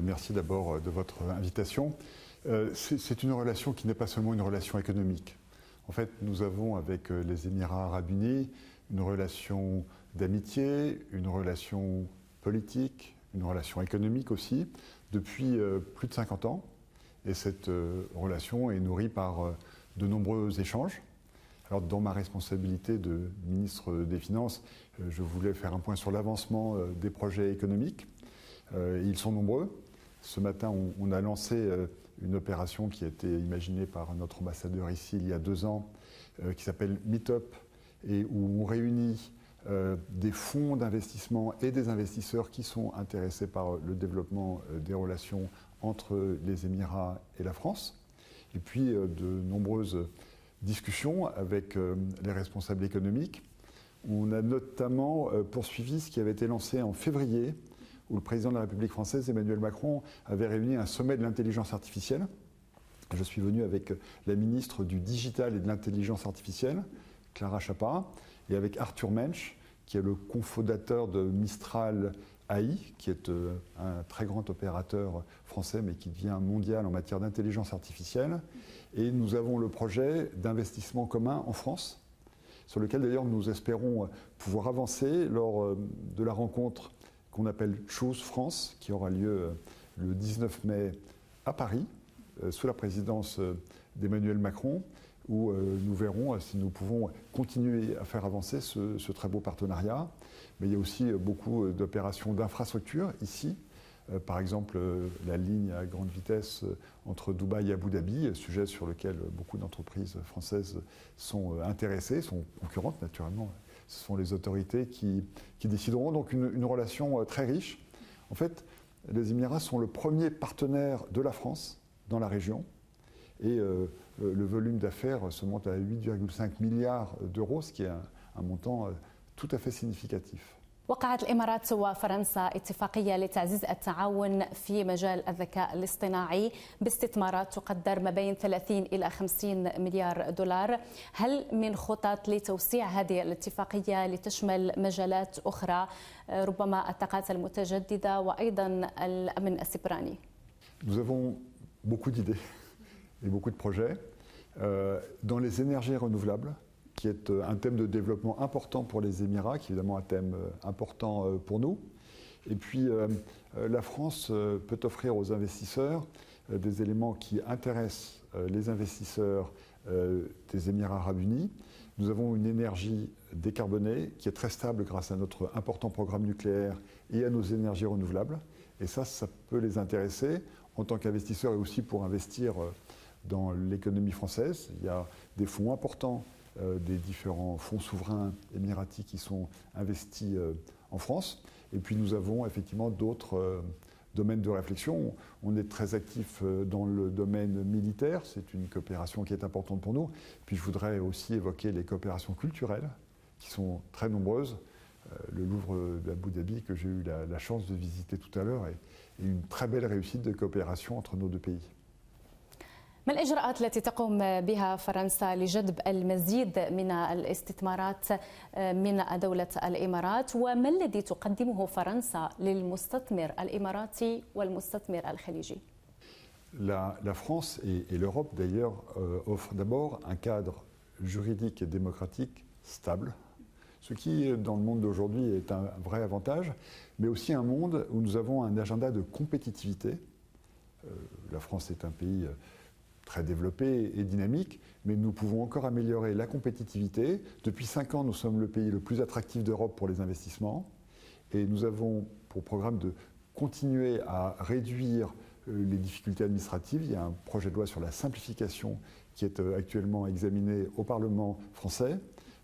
Merci d'abord de votre invitation. C'est une relation qui n'est pas seulement une relation économique. En fait, nous avons avec les Émirats arabes unis une relation d'amitié, une relation politique, une relation économique aussi, depuis plus de 50 ans. Et cette relation est nourrie par de nombreux échanges. Alors, dans ma responsabilité de ministre des Finances, je voulais faire un point sur l'avancement des projets économiques. Ils sont nombreux. Ce matin, on a lancé une opération qui a été imaginée par notre ambassadeur ici il y a 2 ans, qui s'appelle Meetup, et où on réunit des fonds d'investissement et des investisseurs qui sont intéressés par le développement des relations entre les Émirats et la France. Et puis de nombreuses discussions avec les responsables économiques. On a notamment poursuivi ce qui avait été lancé en février, où le président de la République française, Emmanuel Macron, avait réuni un sommet de l'intelligence artificielle. Je suis venu avec la ministre du Digital et de l'Intelligence artificielle, Clara Chapa, et avec Arthur Mensch, qui est le cofondateur de Mistral AI, qui est un très grand opérateur français, mais qui devient mondial en matière d'intelligence artificielle. Et nous avons le projet d'investissement commun en France, sur lequel d'ailleurs nous espérons pouvoir avancer lors de la rencontre qu'on appelle Chose France, qui aura lieu le 19 mai à Paris, sous la présidence d'Emmanuel Macron, où nous verrons si nous pouvons continuer à faire avancer ce très beau partenariat. Mais il y a aussi beaucoup d'opérations d'infrastructure ici. Par exemple, la ligne à grande vitesse entre Dubaï et Abu Dhabi, sujet sur lequel beaucoup d'entreprises françaises sont intéressées, sont concurrentes naturellement. Ce sont les autorités qui décideront. Donc une relation très riche. En fait, les Émirats sont le premier partenaire de la France dans la région. Et le volume d'affaires se monte à 8,5 milliards d'euros, ce qui est un montant tout à fait significatif. وقعت الإمارات وفرنسا اتفاقية لتعزيز التعاون في مجال الذكاء الاصطناعي باستثمارات تقدر ما بين 30 إلى 50 مليار دولار. هل من خطط لتوسيع هذه الاتفاقية لتشمل مجالات أخرى ربما الطاقات المتجددة وأيضا الأمن السيبراني؟ Nous avons beaucoup d'idées et beaucoup de projets dans les énergies renouvelables, qui est un thème de développement important pour les Émirats, qui est évidemment un thème important pour nous. Et puis la France peut offrir aux investisseurs des éléments qui intéressent les investisseurs des Émirats arabes unis. Nous avons une énergie décarbonée qui est très stable grâce à notre important programme nucléaire et à nos énergies renouvelables. Et ça peut les intéresser en tant qu'investisseurs et aussi pour investir dans l'économie française. Il y a des fonds importants, des différents fonds souverains émiratis qui sont investis en France. Et puis nous avons effectivement d'autres domaines de réflexion. On est très actif dans le domaine militaire, c'est une coopération qui est importante pour nous. Puis je voudrais aussi évoquer les coopérations culturelles, qui sont très nombreuses. Le Louvre d'Abu Dhabi, que j'ai eu la chance de visiter tout à l'heure, est une très belle réussite de coopération entre nos 2 pays. ما الإجراءات التي تقوم بها فرنسا لجذب المزيد من الاستثمارات من دولة الإمارات وما الذي تقدمه فرنسا للمستثمر الإماراتي والمستثمر الخليجي؟ La France et l'Europe d'ailleurs offrent d'abord un cadre juridique et démocratique stable, ce qui dans le monde d'aujourd'hui est un vrai avantage, mais aussi un monde où nous avons un agenda de compétitivité. La France est un pays très développé et dynamique, mais nous pouvons encore améliorer la compétitivité. Depuis 5 ans, nous sommes le pays le plus attractif d'Europe pour les investissements, et nous avons pour programme de continuer à réduire les difficultés administratives. Il y a un projet de loi sur la simplification qui est actuellement examiné au Parlement français,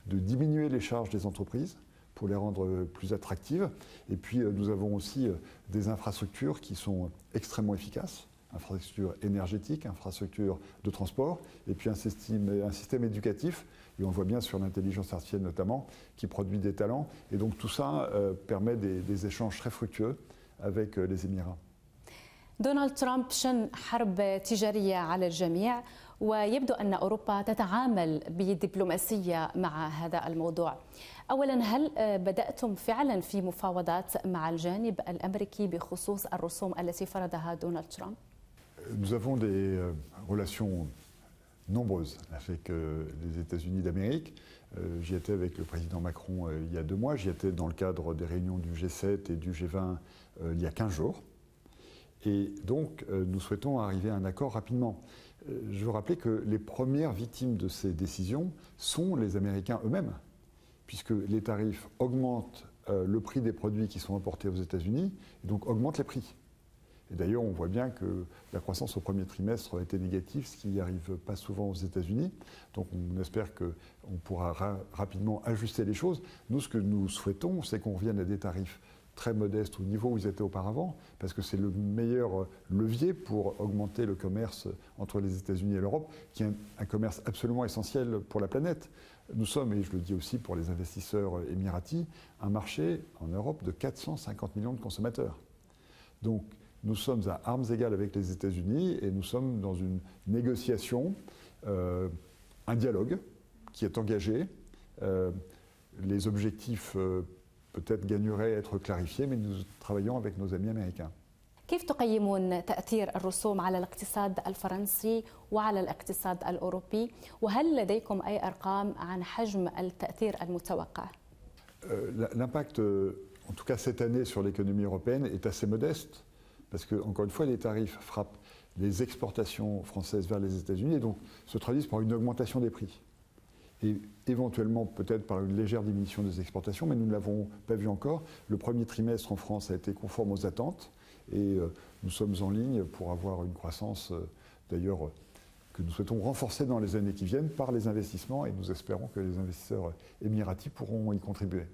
de diminuer les charges des entreprises pour les rendre plus attractives. Et puis nous avons aussi des infrastructures qui sont extrêmement efficaces. Infrastructure énergétique, infrastructure de transport, et puis un système éducatif, et on le voit bien sur l'intelligence artificielle notamment, qui produit des talents. Et donc tout ça permet des échanges très fructueux avec les Émirats. دونالد ترامب شن حرب تجارية على الجميع ويبدو أن أوروبا تتعامل بدبلوماسية مع هذا الموضوع. أولا، هل بدأتم فعلا في مفاوضات مع الجانب الأمريكي بخصوص الرسوم التي فرضها دونالد ترامب؟ Nous avons des relations nombreuses avec les États-Unis d'Amérique. J'y étais avec le président Macron il y a 2 mois, j'y étais dans le cadre des réunions du G7 et du G20 il y a 15 jours. Et donc nous souhaitons arriver à un accord rapidement. Je veux rappeler que les premières victimes de ces décisions sont les Américains eux-mêmes, puisque les tarifs augmentent le prix des produits qui sont importés aux États-Unis, et donc augmentent les prix. Et d'ailleurs, on voit bien que la croissance au premier trimestre a été négative, ce qui n'arrive pas souvent aux États-Unis. Donc on espère qu'on pourra rapidement ajuster les choses. Nous, ce que nous souhaitons, c'est qu'on revienne à des tarifs très modestes au niveau où ils étaient auparavant, parce que c'est le meilleur levier pour augmenter le commerce entre les États-Unis et l'Europe, qui est un commerce absolument essentiel pour la planète. Nous sommes, et je le dis aussi pour les investisseurs émiratis, un marché en Europe de 450 millions de consommateurs. Donc, nous sommes à armes égales avec les États-Unis et nous sommes dans une négociation, un dialogue qui est engagé. Les objectifs peut-être gagneraient à être clarifiés, mais nous travaillons avec nos amis américains. كيف تقيمون تأثير الرسوم على الاقتصاد الفرنسي وعلى الاقتصاد الأوروبي؟ وهل لديكم أي أرقام عن حجم التأثير المتوقع؟ L'impact, en tout cas cette année, sur l'économie européenne est assez modeste. Parce que, encore une fois, les tarifs frappent les exportations françaises vers les États-Unis et donc se traduisent par une augmentation des prix. Et éventuellement, peut-être par une légère diminution des exportations, mais nous ne l'avons pas vu encore. Le premier trimestre en France a été conforme aux attentes et nous sommes en ligne pour avoir une croissance, d'ailleurs, que nous souhaitons renforcer dans les années qui viennent par les investissements et nous espérons que les investisseurs émiratis pourront y contribuer.